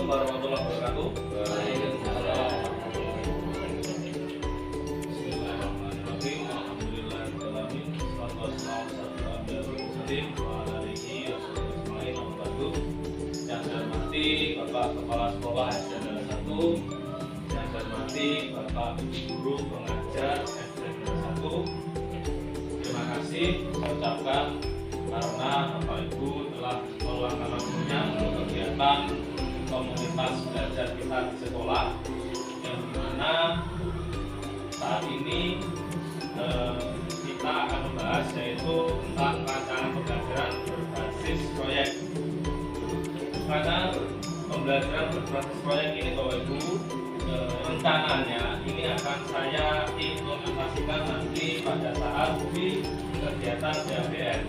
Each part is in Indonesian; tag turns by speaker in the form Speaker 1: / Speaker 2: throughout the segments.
Speaker 1: Assalamualaikum warahmatullahi wabarakatuh. Bismillahirrahmanirrahim. Alhamdulillahirobbilalamin. Wassalatu wassalamu ala asyrofil anbiya'i wal mursalin. Yang saya hormati Bapak Kepala Sekolah SD 1, yang saya hormati Bapak Guru Pengajar SD 1. Terima kasih saya ucapkan karena Bapak Ibu telah meluangkan waktunya untuk kegiatan komunitas belajar kita di sekolah, yang dimana saat ini kita akan membahas yaitu tentang rancangan pembelajaran berbasis proyek. Karena pembelajaran berbasis proyek ini Bapak Ibu, rencananya ini akan saya implementasikan nanti pada saat di kegiatan PABN,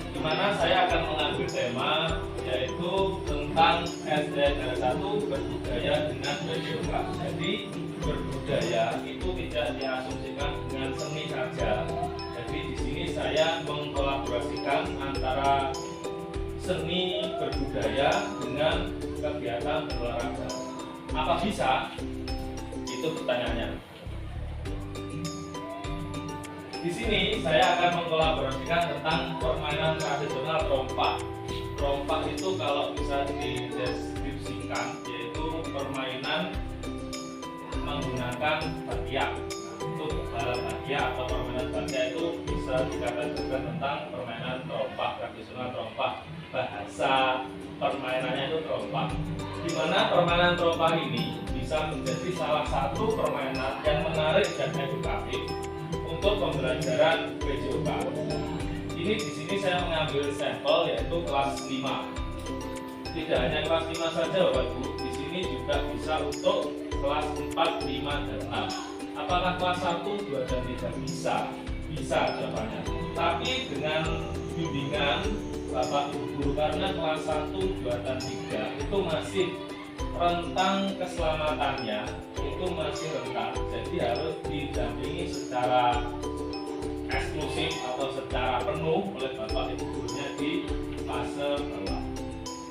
Speaker 1: di mana saya akan mengambil tema yaitu tentang SD negara 1 berbudaya dengan BPOK. Jadi berbudaya itu tidak diasumsikan dengan seni saja. Jadi di sini saya mengkolaborasikan antara seni berbudaya dengan kegiatan berolahraga. Apa bisa? Itu pertanyaannya. Di sini saya akan mengkolaborasikan tentang permainan tradisional trompak. Trompak itu kalau bisa dideskripsikan yaitu permainan menggunakan batiak. Untuk batiak atau permainan batiak itu bisa dikatakan juga tentang permainan trompak, tradisional trompak. Bahasa permainannya itu trompak. Di mana permainan trompak ini bisa menjadi salah satu permainan yang menarik dan edukatif untuk pembelajaran BJOK. Ini di sini saya mengambil sampel yaitu kelas 5. Tidak hanya kelas 5 saja Bapak Ibu, di sini juga bisa untuk kelas 4, 5, dan 6. Apakah kelas 1, 2, dan 3 bisa? Bisa jawabannya. Tapi dengan bimbingan Bapak Ibu guru, karena kelas 1, 2, dan 3 itu masih rentang keselamatannya, itu masih rentan. Jadi harus didampingi secara eksklusif atau secara penuh oleh Bapak Ibu gurunya di fase bawah.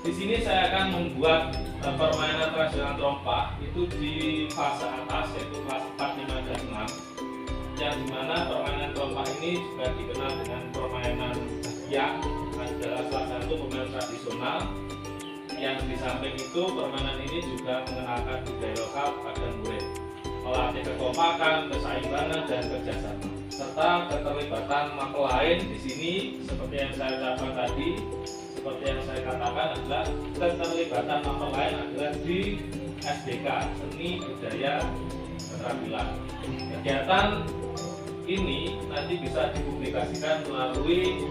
Speaker 1: Di sini saya akan membuat permainan tradisional trompak itu di fase atas yaitu kelas 4, 5, dan 6. Yang dimana permainan trompak ini juga dikenal dengan permainan batiak, adalah salah satu permainan tradisional. Yang di samping itu permainan ini juga mengenalkan budaya lokal pada murid, melatih kekompakan, keseimbangan, dan kerjasama, serta keterlibatan makhluk lain. Di sini seperti yang saya ucapkan tadi, seperti yang saya katakan adalah keterlibatan makhluk lain adalah di SBK, seni budaya keterampilan. Kegiatan ini nanti bisa dipublikasikan melalui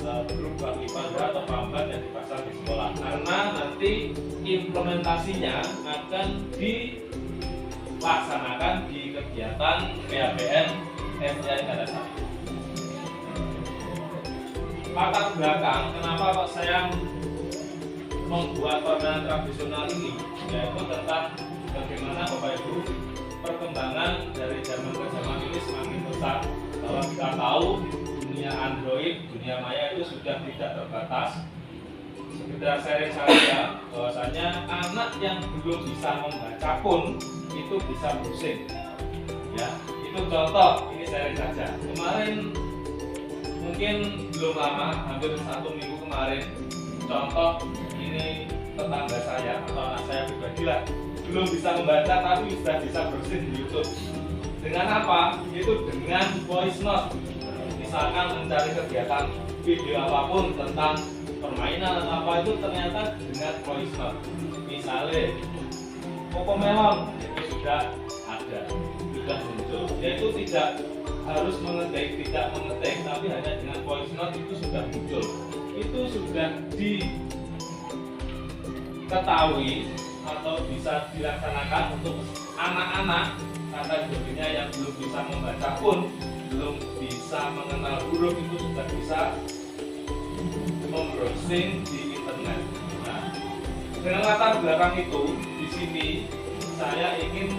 Speaker 1: grup Wakifanda atau pamban yang dipasang di sekolah, karena nanti implementasinya akan dilaksanakan di kegiatan PABN SD negara 1. Latar belakang kenapa kok saya membuat permainan tradisional ini, yaitu tentang bagaimana Bapak Ibu perkembangan dari zaman ke zaman ini semakin pesat. Bahwa kita tahu dunia Android, dunia maya itu sudah tidak terbatas. Sekedar sharing saja bahwasanya anak yang belum bisa membaca pun itu bisa browsing. Ya, itu contoh, ini sharing saja. Kemarin mungkin belum lama, hampir 1 minggu kemarin, contoh ini tetangga saya atau anak saya pribadi lah, belum bisa membaca tapi sudah bisa browsing di YouTube. Dengan apa? Itu dengan voice note. Misalkan mencari kegiatan video apapun tentang permainan atau apa, itu ternyata dengan voice note. Misalnya Cocomelon itu sudah ada, sudah muncul. Yaitu tidak harus mengetik, tidak mengetik, tapi hanya dengan voice note itu sudah muncul. Itu sudah diketahui atau bisa dilaksanakan untuk anak-anak kategorinya yang belum bisa membaca pun, belum bisa mengenal huruf, itu sudah bisa membrowsing di internet. Nah, dengan latar belakang itu, di sini saya ingin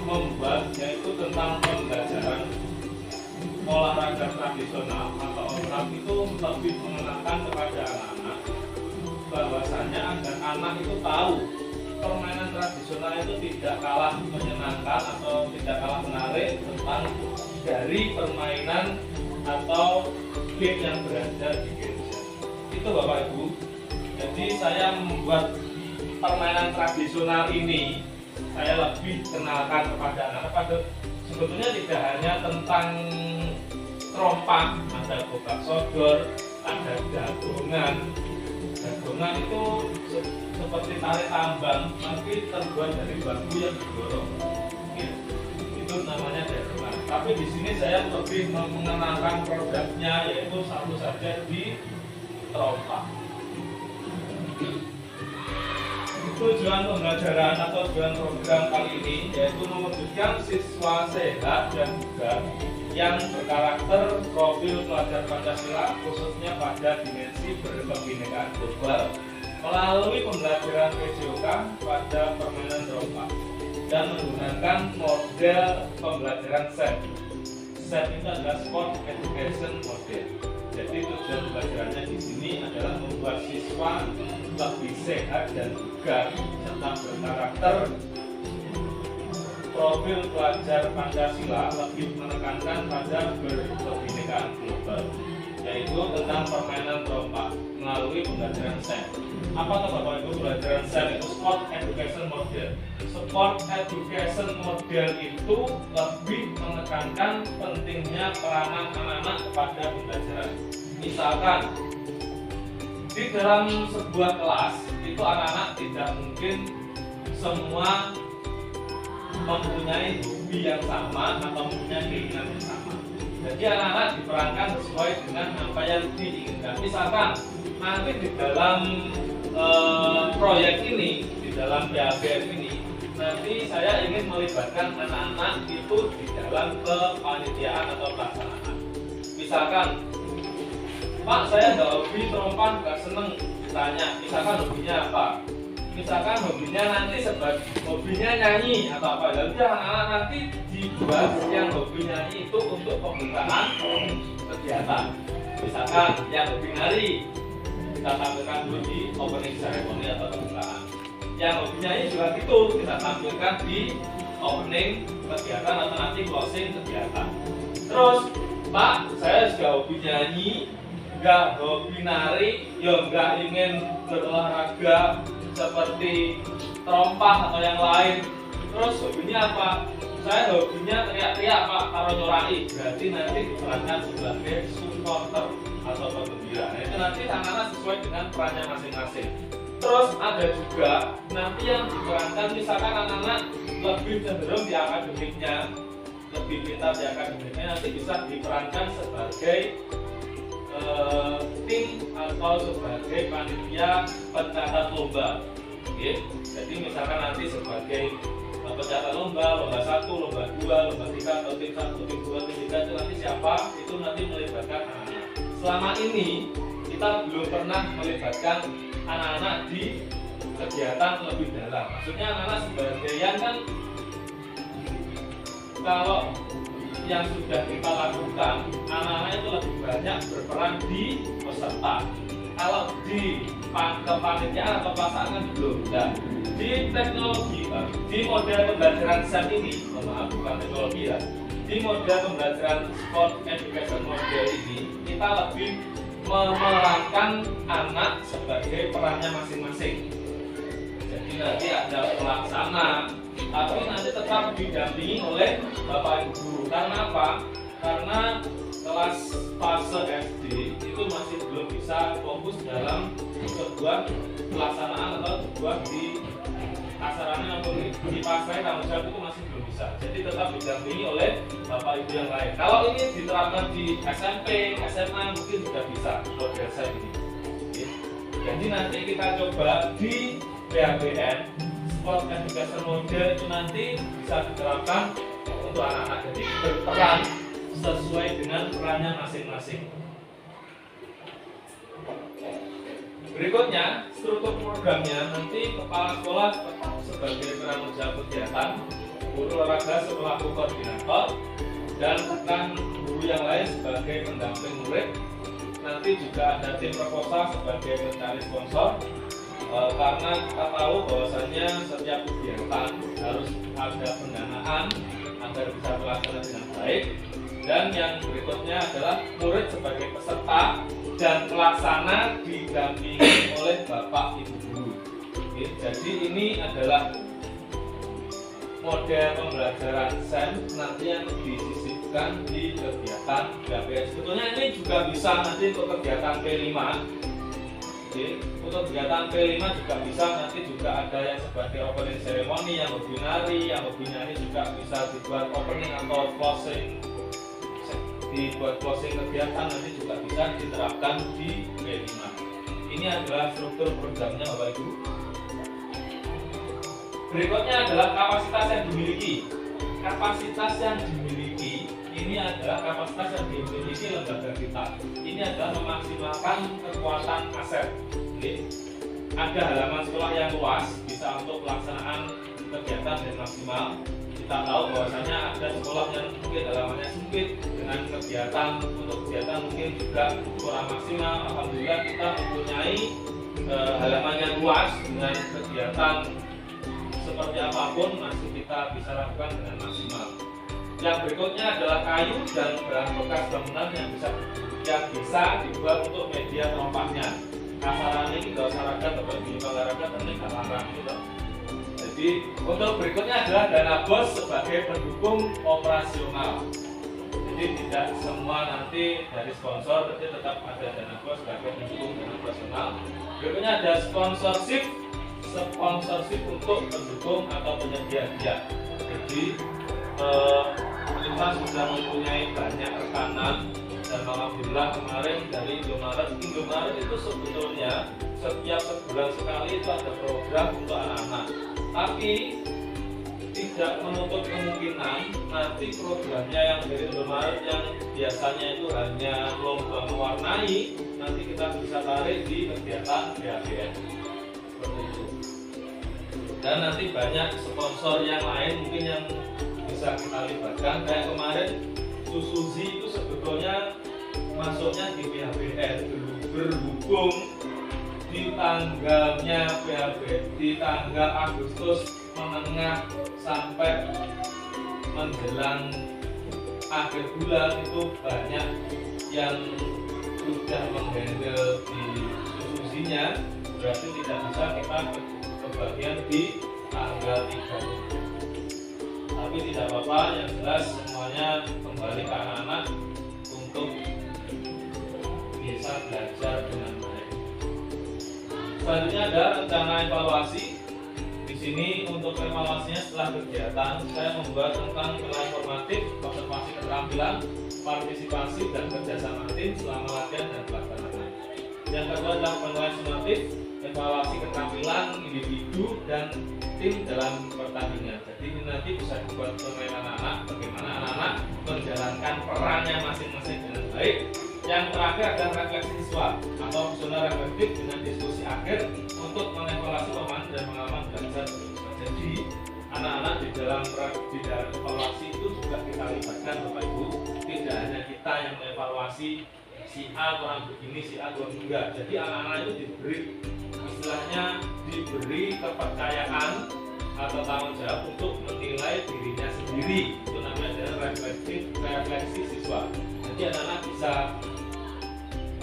Speaker 1: membuat yaitu tentang pembelajaran olahraga tradisional atau olahraga itu lebih mengenalkan kepada anak-anak bahwasanya agar anak itu tahu permainan tradisional itu tidak kalah menyenangkan atau tidak kalah menarik tentang dari permainan atau game yang berada di gadget. Itu Bapak Ibu. Jadi saya membuat permainan tradisional ini, saya lebih kenalkan kepada anak-anak. Sebetulnya tidak hanya tentang trompak, ada gobak sodor, ada jagongan. Jagongan itu seperti tarik tambang, tapi terbuat dari bambu yang didorong. Ya, itu namanya jagongan. Tapi di sini saya lebih mengenalkan produknya, yaitu satu saja di trompak. Tujuan pembelajaran atau tujuan program kali ini yaitu mewujudkan siswa sehat dan juga yang berkarakter profil pelajar Pancasila khususnya pada dimensi berkebinekaan global melalui pembelajaran PJOK pada permainan trompak dan menggunakan model pembelajaran SET. SET itu adalah Sport Education Model. Jadi tujuan pembelajarannya di sini adalah membuat siswa lebih sehat dan juga serta berkarakter profil pelajar Pancasila lebih menekankan pada berkebinekaan global, yaitu tentang permainan trompak melalui pembelajaran SET. Apa tuh Bapak Ibu pembelajaran SET itu? Sport Education Model. Sport Education Model itu lebih menekankan pentingnya peranan anak-anak kepada pembelajaran. Misalkan di dalam sebuah kelas itu anak-anak tidak mungkin semua mempunyai hobi yang sama atau mempunyai keinginan yang sama. Jadi anak-anak diperankan sesuai dengan apa yang diinginkan. Misalkan nanti di dalam proyek ini, di dalam PABF ini, nanti saya ingin melibatkan anak-anak itu di dalam kepanitiaan atau pelaksanaan. Misalkan, Pak, saya nggak hobi trompak, nggak seneng ditanya. Misalkan hobinya apa? Misalkan hobinya nanti hobinya nyanyi atau apa? Jadi anak-anak nanti dibuat yang hobi nyanyi itu untuk pembukaan kegiatan. Misalkan yang hobi nari, kita tampilkan dulu di opening ceremony atau pembukaan. Yang hobi nyanyi juga gitu, kita tampilkan di opening kegiatan atau nanti closing kegiatan. Terus, Pak, saya juga hobi nyanyi, nggak hobi nari, ya nggak ingin berolahraga seperti trompak atau yang lain. Terus hobinya apa? Saya hobinya teriak-teriak Pak, taruh nyorai. Berarti nanti diperankan sebagai supporter atau penggembira. Nah, itu nanti anak-anak sesuai dengan perannya masing-masing. Terus ada juga nanti yang diperankan misalkan anak-anak lebih cenderung di akademiknya, lebih pintar di akademiknya, nanti bisa diperankan sebagai tim atau sebagai panitia pencatat lomba. Oke. Jadi misalkan nanti sebagai pencatat lomba 1, lomba 2, lomba 3 atau tim 1, tim 2, tim 3 itu nanti siapa? Itu nanti melibatkan anak-anak. Selama ini kita belum pernah melibatkan anak-anak di kegiatan lebih dalam. Maksudnya anak-anak sebagian kan kalau yang sudah kita lakukan, anak-anak itu lebih banyak berperan di peserta. Kalau di kepanitiaan atau pelaksanaan belum. Nah, di teknologi, di model pembelajaran SET ini, maaf bukan teknologi ya, di model pembelajaran Sport Education Model ini, kita lebih memerankan anak sebagai perannya masing-masing. Jadi nanti ada pelaksana, tapi nanti tetap didampingi oleh Bapak Ibu Guru. Karena apa? Karena kelas fase SD itu masih belum bisa fokus dalam sebuah pelaksanaan atau sebuah di acaranya atau di pasai tanggung jawab itu masih belum bisa. Jadi tetap didampingi oleh Bapak Ibu yang lain. Kalau ini diterapkan di SMP, SMA mungkin sudah bisa model SET ini. Oke. Jadi nanti kita coba di PABN Sport Education Model itu nanti bisa diterapkan untuk anak-anak, jadi berperan sesuai dengan perannya masing-masing. Berikutnya, struktur programnya nanti kepala sekolah sebagai penanggung jawab kegiatan, guru olahraga selaku koordinator, dan rekan guru yang lain sebagai pendamping murid. nanti juga ada tim proposal sebagai mencari sponsor, karena kita tahu bahwasannya setiap kegiatan harus ada pendanaan agar bisa terlaksana dengan baik. Dan yang berikutnya adalah murid sebagai peserta dan pelaksana didampingi oleh Bapak Ibu Guru. Oke, jadi ini adalah model pembelajaran SEM nanti yang disisipkan di kegiatan GAPS. Sebetulnya ini juga bisa nanti untuk kegiatan P5. Oke, untuk kegiatan P5 juga bisa, nanti juga ada yang sebagai opening ceremony, yang hobi nari, yang hobi nyanyi juga bisa dibuat opening atau closing, dibuat closing kegiatan, nanti juga bisa diterapkan di P5. Ini adalah struktur programnya Bapak Ibu. Berikutnya adalah kapasitas yang dimiliki. Kapasitas yang dimiliki ini adalah kapasitas yang dimiliki lembaga kita. Ini adalah memaksimalkan kekuatan aset. Jadi, ada halaman sekolah yang luas, bisa untuk pelaksanaan kegiatan yang maksimal. Kita tahu bahwasanya ada sekolah yang mungkin halamannya sempit, dengan kegiatan untuk kegiatan mungkin juga kurang maksimal. Alhamdulillah kita mempunyai halaman yang luas dengan kegiatan seperti apapun masih kita bisa lakukan dengan maksimal. Yang berikutnya adalah kayu dan bahan bekas bangunan yang bisa dibuat untuk media rompahnya. Kasarannya ini gak usah raga, Bapak Ibu olahraga tentu gak larang gitu. Jadi untuk berikutnya adalah dana BOS sebagai pendukung operasional. Jadi tidak semua nanti dari sponsor, tapi tetap ada dana BOS sebagai pendukung dana operasional. Berikutnya ada sponsorship untuk pendukung atau penyedia dia. Jadi kita sudah mempunyai banyak rekanan, dan alhamdulillah kemarin dari Indomaret itu sebetulnya setiap sebulan sekali itu ada program untuk anak-anak. Tapi tidak menutup kemungkinan nanti programnya yang dari Indomaret yang biasanya itu hanya lomba mewarnai, nanti kita bisa tarik di kegiatan GAPS. Seperti itu. Dan nanti banyak sponsor yang lain mungkin yang bisa kita libatkan. Kayak kemarin Suzuki itu sebetulnya masuknya di PHBN, berhubung di tanggalnya PHB di tanggal Agustus menengah sampai menjelang akhir bulan itu banyak yang sudah menghandle di Suzuki-nya, berarti tidak bisa kita kebagian di tanggal 3. Tapi tidak apa-apa, yang jelas semuanya kembali ke anak-anak untuk bisa belajar dengan baik. Selanjutnya ada rencana evaluasi. Di sini untuk evaluasinya setelah kegiatan saya membuat tentang penilaian formatif, observasi keterampilan, partisipasi dan kerjasama tim selama latihan dan pelaksanaan. Yang kedua adalah penilaian sumatif, evaluasi keterampilan individu dan tim dalam pertandingan. Jadi ini nanti bisa dibuat penilaian anak-anak, bagaimana anak-anak menjalankan perannya masing-masing dengan baik. Yang terakhir adalah refleksi siswa atau zona reflektif dengan diskusi akhir untuk mengevaluasi pemahaman dan pengalaman belajar. Jadi anak-anak di dalam evaluasi itu juga kita libatkan Bapak Ibu. Tidak hanya kita yang mengevaluasi si A kurang begini, si A kurang enggak. Jadi anak-anak itu diberi istilahnya diberi kepercayaan atau tanggung jawab untuk menilai dirinya sendiri. Itu namanya adalah refleksi siswa. Jadi anak-anak bisa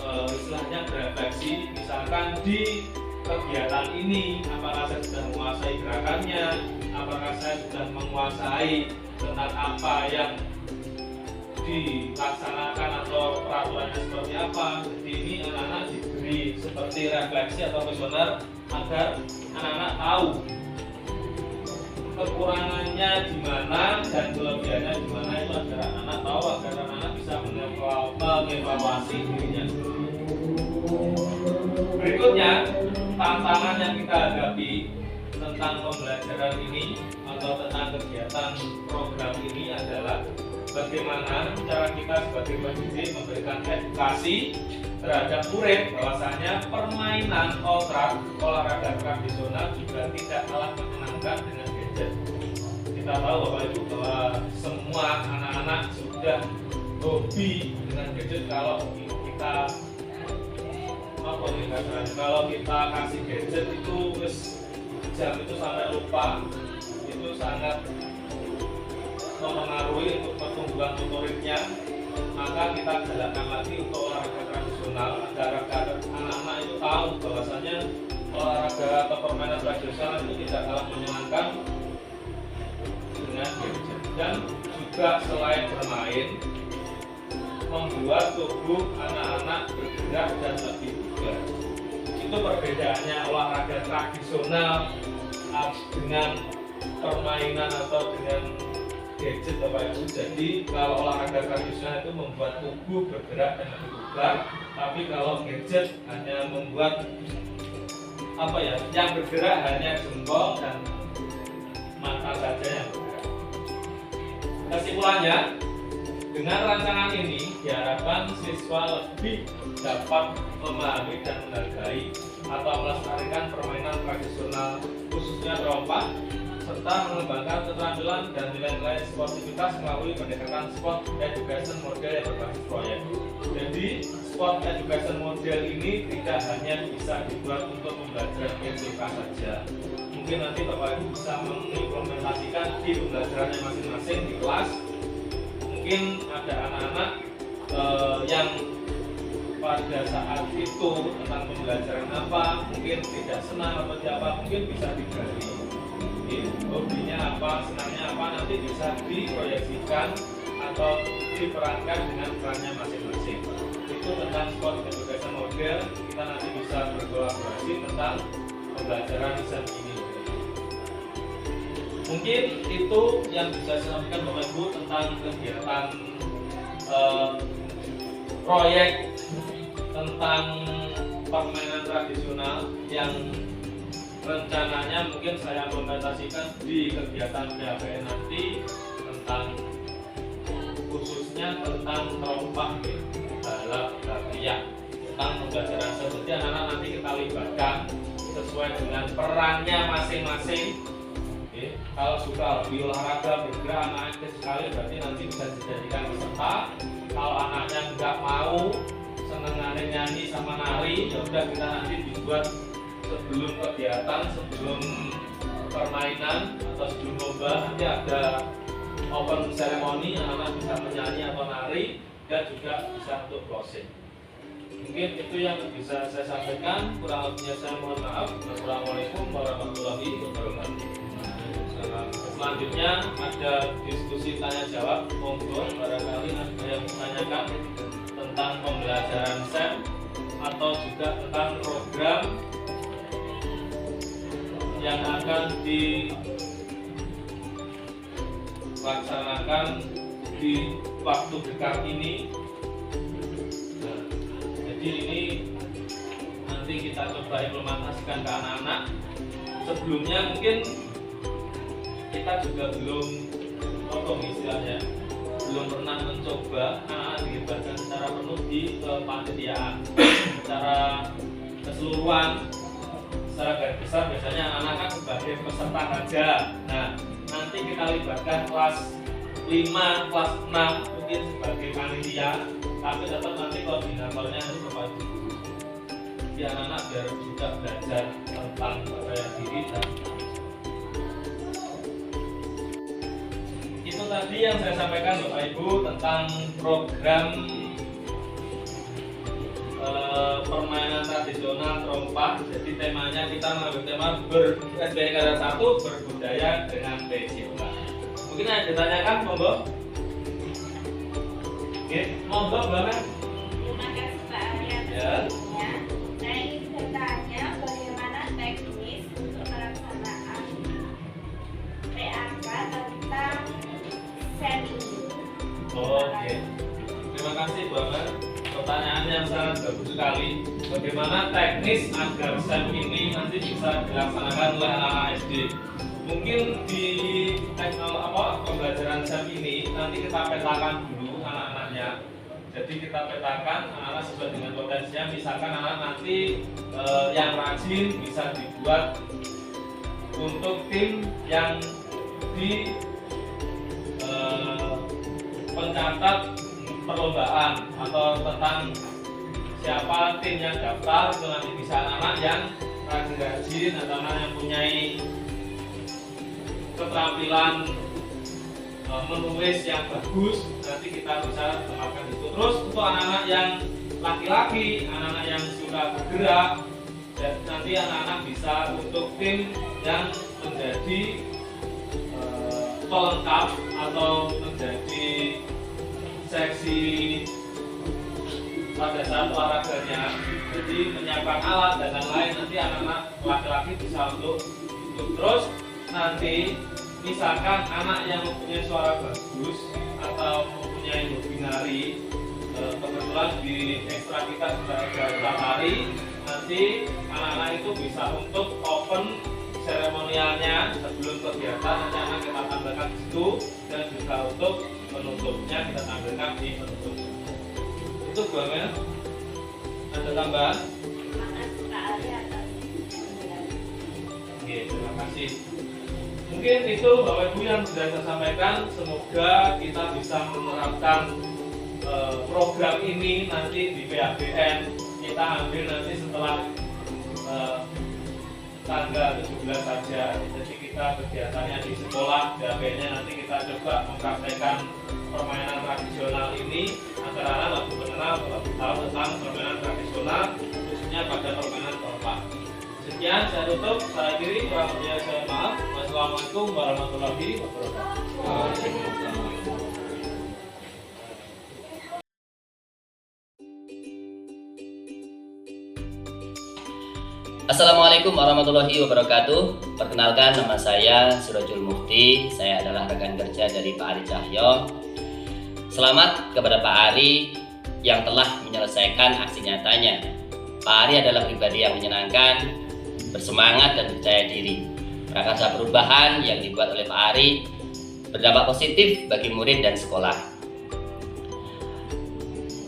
Speaker 1: istilahnya berefleksi, misalkan di kegiatan ini apakah saya sudah menguasai gerakannya, apakah saya sudah menguasai tentang apa yang dilaksanakan atau peraturannya seperti apa. Jadi ini anak-anak diberi seperti refleksi atau kuesioner agar anak-anak tahu kekurangannya di mana dan kelebihannya di mana, itu agar anak-anak tahu, agar anak-anak bisa mengevaluasi dirinya. Berikutnya, tantangan yang kita hadapi tentang pembelajaran ini atau tentang kegiatan program ini adalah bagaimana cara kita sebagai pendidik memberikan edukasi terhadap murid bahwasanya permainan olahraga tradisional juga tidak kalah menyenangkan dengan gadget. Kita tahu Bapak Ibu bahwa semua anak-anak sudah hobi dengan gadget. Kalau kita apa nih kasarnya, kalau kita kasih gadget itu terus jam itu sampai lupa, itu sangat mempengaruhi untuk pertumbuhan motoriknya. Maka kita galakkan lagi untuk olahraga tradisional agar anak-anak itu tahu bahwasanya olahraga atau permainan tradisional itu tidak kalah menyenangkan dengan gadget. Dan juga selain bermain, membuat tubuh anak-anak bergerak dan lebih bugar. Itu perbedaannya olahraga tradisional dengan permainan atau dengan gadget Bapak Ibu. Jadi kalau olahraga tradisional itu membuat tubuh bergerak dan lebih bugar, tapi kalau gadget hanya membuat yang bergerak hanya jempol dan mata saja yang bergerak. Kesimpulannya, dengan rancangan ini diharapkan siswa lebih dapat memahami dan menghargai atau melestarikan permainan tradisional khususnya trompa, serta mengembangkan keterampilan dan nilai-nilai sportivitas melalui pendekatan sport education model yang berbasis proyek. Jadi sport education model ini tidak hanya bisa dibuat untuk pembelajaran MTK saja. Mungkin nanti Bapak Ibu bisa mengimplementasikan di pembelajarannya masing-masing di kelas. Mungkin ada anak-anak yang pada saat itu tentang pembelajaran apa mungkin tidak senang atau apa, mungkin bisa digali hobinya apa, senangnya apa, nanti bisa diproyeksikan atau diperankan dengan perannya masing-masing. Itu tentang sport education model, kita nanti bisa berkolaborasi tentang pembelajaran SEM ini. Mungkin itu yang bisa saya sampaikan Bapak Ibu tentang kegiatan proyek tentang permainan tradisional yang rencananya mungkin saya implementasikan di kegiatan PHPN nanti, tentang khususnya tentang trompa, balap, latihan, tentang pembelajaran seperti anak-anak nanti kita libatkan sesuai dengan perannya masing-masing. Kalau suka hobi olahraga bergerak anak aktif sekali, berarti nanti bisa dijadikan peserta. Kalau anaknya nggak mau, senengannya nyanyi sama nari, ya udah kita nanti dibuat sebelum kegiatan, sebelum permainan atau sebelum lomba nanti ada open ceremony, anak-anak bisa menyanyi atau nari dan juga bisa untuk closing. Mungkin itu yang bisa saya sampaikan, kurang lebihnya saya mohon maaf. Wassalamualaikum warahmatullahi wabarakatuh. Selanjutnya ada diskusi tanya jawab, monggo barangkali ada yang menanyakan tentang pembelajaran SEM atau juga tentang program yang akan dilaksanakan di waktu dekat ini. Nah, jadi ini nanti kita coba implementasikan ke anak-anak. Sebelumnya mungkin kita juga belum istilahnya belum pernah mencoba anak-anak dilibatkan secara penuh di kepanitiaan secara keseluruhan. Secara garis besar biasanya anak-anak kan sebagai peserta saja. Nah, nanti kita libatkan kelas 5, kelas 6 mungkin sebagai panitia, tapi tetap nanti koordinatornya nanti Bapak Ibu. Jadi anak-anak biar juga belajar tentang percaya diri dan itu tadi yang saya sampaikan Bapak Ibu tentang program permainan tradisional trompa. Jadi temanya kita mengambil tema SBY Karya 1 berbudaya dengan PCK. Mungkin ada ditanyakan, monggo. Oke, monggo Mbak.
Speaker 2: Terima kasih Pak Arya.
Speaker 1: Ya.
Speaker 2: Saya ingin bertanya bagaimana teknis untuk pelaksanaan PAK tentang SEM ini.
Speaker 1: Oke. Terima kasih Mbak. Pertanyaan yang sangat bagus sekali. Bagaimana teknis agar SEM ini nanti bisa dilaksanakan oleh anak-anak SD? Mungkin di pembelajaran SEM ini nanti kita petakan dulu anak-anaknya. Jadi kita petakan anak-anak sesuai dengan potensinya. Misalkan anak nanti yang rajin bisa dibuat untuk tim yang di pencatat perlombaan atau tentang siapa tim yang daftar itu nanti bisa anak-anak yang rajin atau anak yang punya keterampilan menulis yang bagus, nanti kita bisa tempatkan itu. Terus untuk anak-anak yang laki-laki, anak-anak yang suka bergerak, dan nanti anak-anak bisa untuk tim yang menjadi pelengkap atau menjadi seksi pada saat olahraganya, jadi menyiapkan alat dan lain-lain. Nanti anak-anak laki-laki bisa untuk itu. Terus nanti misalkan anak yang mempunyai suara bagus atau mempunyai hobi nari, kebetulan di ekstra kita sudah ada tari, nanti anak-anak itu bisa untuk open seremonialnya sebelum kegiatan, nanti anak kita tampilkan di situ, dan juga untuk penutupnya kita tampilkan di penutupnya. Itu bagaimana? Ada tambahan?
Speaker 2: Terima kasih Pak Ari atas penjelasan.
Speaker 1: Oke, terima kasih. Mungkin itu Bapak Ibu yang sudah saya sampaikan. Semoga kita bisa menerapkan program ini nanti di PABN. Kita ambil nanti setelah tanggal 17 saja. Jadi kita kegiatannya di sekolah, PABN-nya nanti kita coba mempraktekkan permainan tradisional ini agar anak lebih mengenal, lebih tahu tentang permainan tradisional, khususnya pada permainan kelompok. Sekian, saya tutup. Saya akhiri, kurang lebihnya saya maaf. Wassalamualaikum warahmatullahi wabarakatuh.
Speaker 3: Assalamualaikum warahmatullahi wabarakatuh. Perkenalkan, nama saya Sirajul Mufti. Saya adalah rekan kerja dari Pak Ari Cahyo. Selamat kepada Pak Ari yang telah menyelesaikan aksi nyatanya. Pak Ari adalah pribadi yang menyenangkan, bersemangat dan percaya diri. Prakarsa perubahan yang dibuat oleh Pak Ari berdampak positif bagi murid dan sekolah.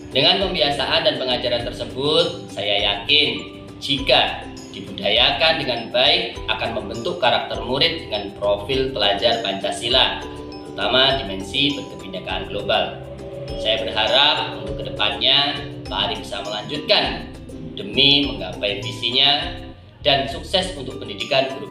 Speaker 3: Dengan pembiasaan dan pengajaran tersebut, saya yakin jika dibudayakan dengan baik akan membentuk karakter murid dengan profil pelajar Pancasila, terutama dimensi berkebinekaan global. Saya berharap untuk kedepannya Pak Ari bisa melanjutkan demi menggapai visinya dan sukses untuk pendidikan guru.